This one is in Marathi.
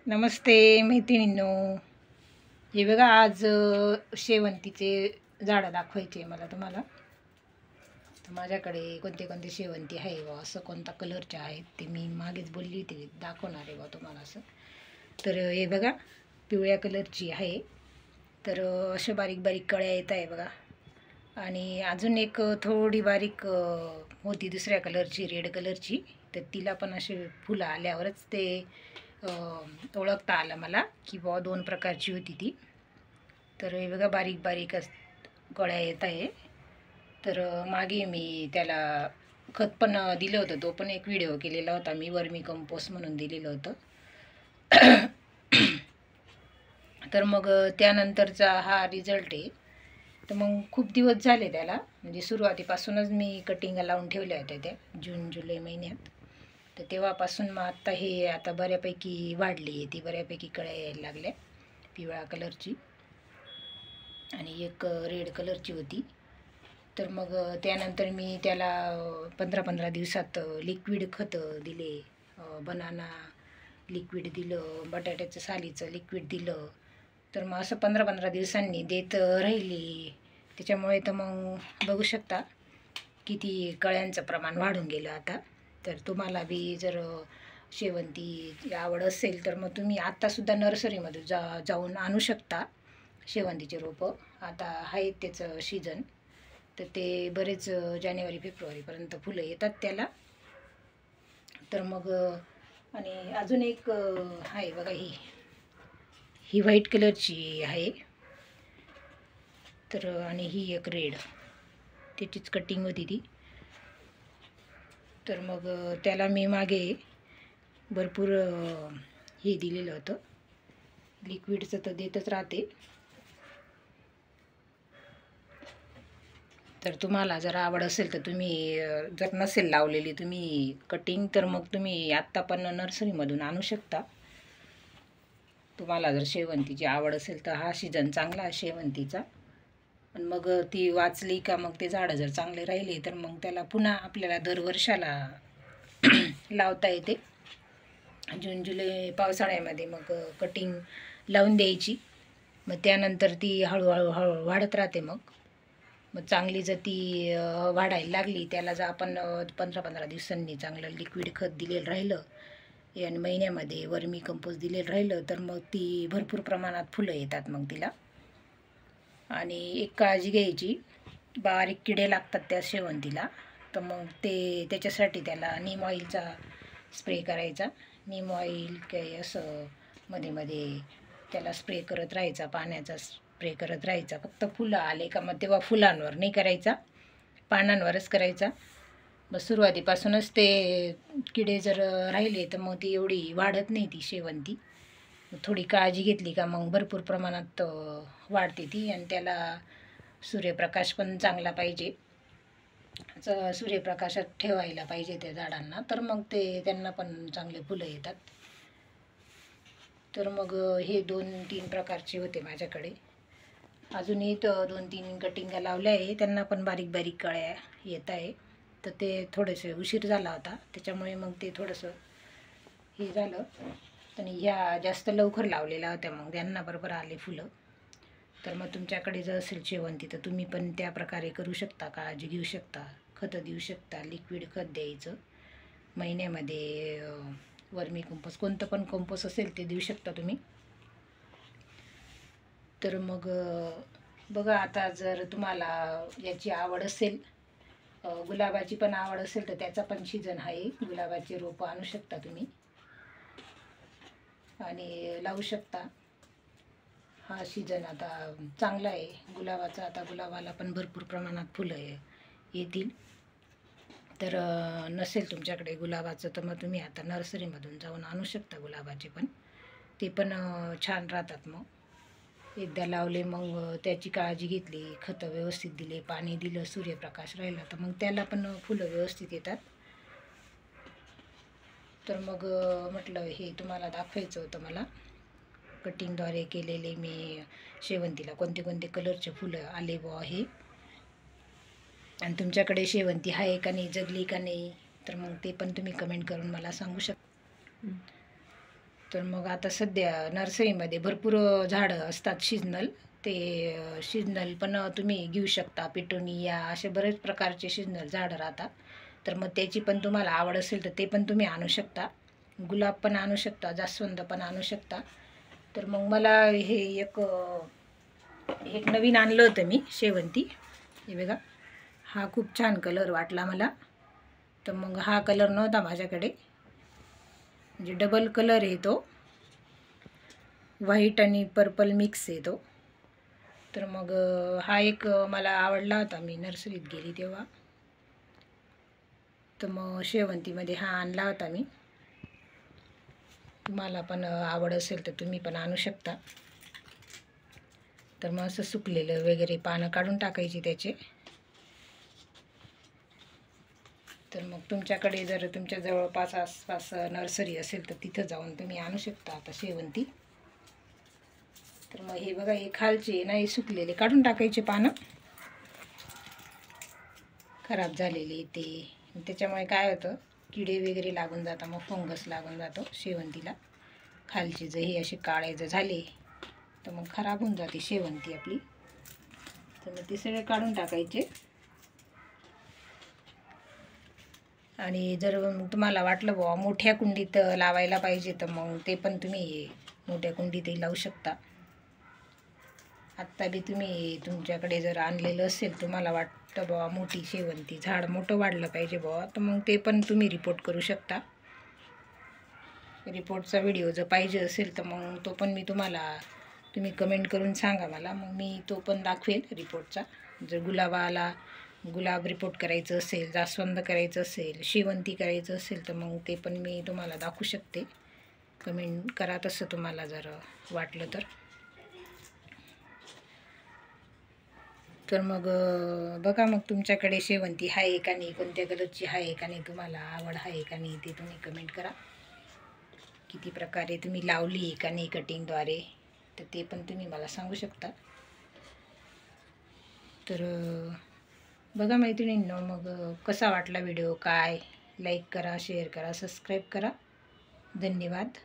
नमस्ते मैत्रिणींनो. हे बघा, आज शेवंतीचे झाडं दाखवायचे मला तुम्हाला. तर माझ्याकडे कोणते कोणते शेवंती आहे बा, असं कोणता कलरचे आहेत ते मी मागेच बोलली होती दाखवणार आहे बा तुम्हाला असं. तर हे बघा, पिवळ्या कलरची आहे. तर अशा बारीक बारीक कळ्या येत आहे बघा. आणि अजून एक थोडी बारीक होती दुसऱ्या कलरची, रेड कलरची. तर तिला पण असे फुलं आल्यावरच ते ओळखता आलं मला की बुवा दोन प्रकारची होती ती. तर हे बघा, बारीक बारीक कळ्या येत आहे. तर मागे मी त्याला खत पण दिलं होतं, तो पण एक व्हिडिओ केलेला होता मी, वर्मी कंपोस्ट म्हणून दिलेलं होतं. तर मग त्यानंतरचा हा रिझल्ट आहे. तर मग खूप दिवस झाले त्याला, म्हणजे सुरुवातीपासूनच मी कटिंगा लावून ठेवल्या होत्या त्या जून जुलै महिन्यात. तर तेव्हापासून मग आता बऱ्यापैकी वाढली आहे ती, बऱ्यापैकी कळ्या यायला लागल्या. पिवळ्या कलरची आणि एक रेड कलरची होती. तर मग त्यानंतर मी त्याला 15-15 दिवसात लिक्विड खतं दिले. बनाना लिक्विड दिलं, बटाट्याचं सालीचं लिक्विड दिलं. तर मग असं 15-15 दिवसांनी देत राहिली. त्याच्यामुळे तर मग बघू शकता किती कळ्यांचं प्रमाण वाढून गेलं आता. तर तुम्हाला बी जर शेवंती आवड असेल तर मग तुम्ही आत्तासुद्धा नर्सरीमध्ये जाऊन आणू शकता शेवंतीचे रोपं. आता आहेत त्याचं सीजन. तर ते बरेच जानेवारी फेब्रुवारीपर्यंत फुलं येतात त्याला. तर मग आणि अजून एक आहे बघा, ही व्हाईट कलरची आहे. तर आणि ही एक रेड, त्याचीच कटिंग होती ती. तर मग त्याला मी मागे भरपूर हे दिलेलं होतं, लिक्विडचं तर देतच राहते. तर तुम्हाला जर आवड असेल तर तुम्ही, जर नसेल लावलेली तुम्ही कटिंग, तर मग तुम्ही आत्ता पण नर्सरीमधून आणू शकता. तुम्हाला जर शेवंतीची आवड असेल तर हा सीजन चांगला आहे शेवंतीचा. पण मग ती वाचली का मग ते झाडं जर चांगले राहिले तर मग त्याला पुन्हा आपल्याला दरवर्षाला लावता येते. जून जुलै पावसाळ्यामध्ये मग कटिंग लावून द्यायची. मग त्यानंतर ती हळूहळू वाढत राहते. मग चांगली जर ती वाढायला लागली, त्याला जर आपण 15-15 दिवसांनी चांगलं लिक्विड खत दिलेलं राहिलं आणि महिन्यामध्ये वर्मी कंपोस्ट दिलेलं राहिलं तर मग ती भरपूर प्रमाणात फुलं येतात मग तिला. आणि एक काळजी घ्यायची, बारीक किडे लागतात त्या शेवंतीला. तर मग त्याच्यासाठी त्याला नीम ऑइलचा स्प्रे करायचा. नीम ऑइल काही असं मध्ये मध्ये त्याला स्प्रे करत राहायचा, पाण्याचा स्प्रे करत राहायचा. फक्त फुलं आले का मग तेव्हा फुलांवर नाही करायचा, पानांवरच करायचा. मग सुरुवातीपासूनच ते किडे जर राहिले तर मग ती एवढी वाढत नाही ती शेवंती. थोडी काळजी घेतली का मग भरपूर प्रमाणात वाढते ती. आणि त्याला सूर्यप्रकाश पण चांगला पाहिजे, सूर्यप्रकाशात ठेवायला पाहिजे त्या झाडांना, तर मग त्यांना पण चांगले फुलं येतात. तर मग हे 2-3 प्रकारचे होते माझ्याकडे. अजूनही तर 2-3 कटिंगा लावल्या आहे, त्यांना पण बारीक बारीक कळ्या येत आहे. तर ते थोडेसे उशीर झाला होता, त्याच्यामुळे मग ते थोडंसं हे झालं. आणि ह्या जास्त लवकर लावलेल्या होत्या, मग त्यांना बरोबर आले फुलं. तर मग तुमच्याकडे जर असेल शेवंती तर तुम्ही पण त्या प्रकारे करू शकता, काळजी घेऊ शकता, खतं देऊ शकता. लिक्विड खत द्यायचं महिन्यामध्ये. वर्मी कंपोस्ट, कोणतं पण कंपोस्ट असेल ते देऊ शकता तुम्ही. तर मग बघा, आता जर तुम्हाला याची आवड असेल, गुलाबाची पण आवड असेल, तर त्याचा पण सीजन आहे. गुलाबाची रोपं आणू शकता तुम्ही आणि लावू शकता. हा सीजन आता चांगला आहे गुलाबाचा. आता गुलाबाला पण भरपूर प्रमाणात फुलं येतील. तर नसेल तुमच्याकडे गुलाबाचं तर मग तुम्ही आता नर्सरीमधून जाऊन आणू शकता गुलाबाचे पण. ते पण छान राहतात. मग एकदा लावले, मग त्याची काळजी घेतली, खतं व्यवस्थित दिले, पाणी दिलं, सूर्यप्रकाश राहिला, तर मग त्याला पण फुलं व्यवस्थित येतात. तर मग म्हटलं हे तुम्हाला दाखवायचं होतं मला. कटिंगद्वारे केलेले मी शेवंतीला कोणते कोणते कलरचे फुलं आले बुवा हे. आणि तुमच्याकडे शेवंती आहे का नाही, जगली का नाही, तर मग ते पण तुम्ही कमेंट करून मला सांगू शकता. तर मग आता सध्या नर्सरीमध्ये भरपूर झाडं असतात सीजनल. ते सीजनल पण तुम्ही घेऊ शकता. पिटोनिया असे बरेच प्रकारचे सीजनल झाडं राहतात. तर मग त्याची पण तुम्हाला आवड असेल तर ते पण तुम्ही आणू शकता. गुलाब पण आणू शकता, जास्वंद पण आणू शकता. तर मग मला हे एक नवीन आणलं होतं मी, शेवंती. हे बघा, हा खूप छान कलर वाटला मला. तर मग हा कलर नव्हता माझ्याकडे, म्हणजे डबल कलर आहे तो, व्हाईट आणि पर्पल मिक्स आहे तो. तर मग हा एक मला आवडला होता, मी नर्सरीत गेली तेव्हा. तर मग शेवंतीमध्ये हा आणला होता मी. तुम्हाला पण आवड असेल तर तुम्ही पण आणू शकता. तर मग असं सुकलेलं वगैरे पानं काढून टाकायची त्याचे. तर मग तुमच्याकडे जर तुमच्या जवळपास आसपास नर्सरी असेल तर तिथं जाऊन तुम्ही आणू शकता आता शेवंती. तर मग हे बघा, हे खालचे नाही सुकलेले काढून टाकायचे पानं, खराब झालेले ते. त्याच्यामुळे काय होतं, किडे वगैरे लागून जातात, मग फंगस लागून जातो शेवंतीला. खालचे जर हे असे काळे जर झाले तर मग खराब होऊन जाते शेवंती आपली. तर मग ते सगळे काढून टाकायचे. आणि जर तुम्हाला वाटलं बुवा मोठ्या कुंडीत लावायला पाहिजे तर मग ते पण तुम्ही मोठ्या कुंडीतही लावू शकता. आत्ता बी तुम्ही तुमच्याकडे जर आणलेलं असेल, तुम्हाला वाटतं बुवा मोठी शेवंती झाड मोठं वाढलं पाहिजे बुवा, तर मग ते पण तुम्ही रिपोर्ट करू शकता. रिपोर्टचा व्हिडिओ जर पाहिजे असेल तर मग तो पण मी तुम्ही कमेंट करून सांगा मला, मग मी तो पण दाखवेल रिपोर्टचा. जर गुलाब रिपोर्ट करायचं असेल, जास्वंद करायचं असेल, शेवंती करायचं असेल तर मग ते पण मी तुम्हाला दाखवू शकते. कमेंट करा तसं तुम्हाला जर वाटलं तर. तर मग बघा, मग तुमच्याकडे शेवंती आहे का नाही, कोणत्या कलरची आहे का नाही, तुम्हाला आवड आहे का नाही ते तुम्ही कमेंट करा. किती प्रकारे तुम्ही लावली आहे का नाही कटिंगद्वारे, तर ते पण तुम्ही मला सांगू शकता. तर बघा मैत्रिणींनो, मग कसा वाटला व्हिडिओ, काय लाईक करा, शेअर करा, सबस्क्राईब करा. धन्यवाद.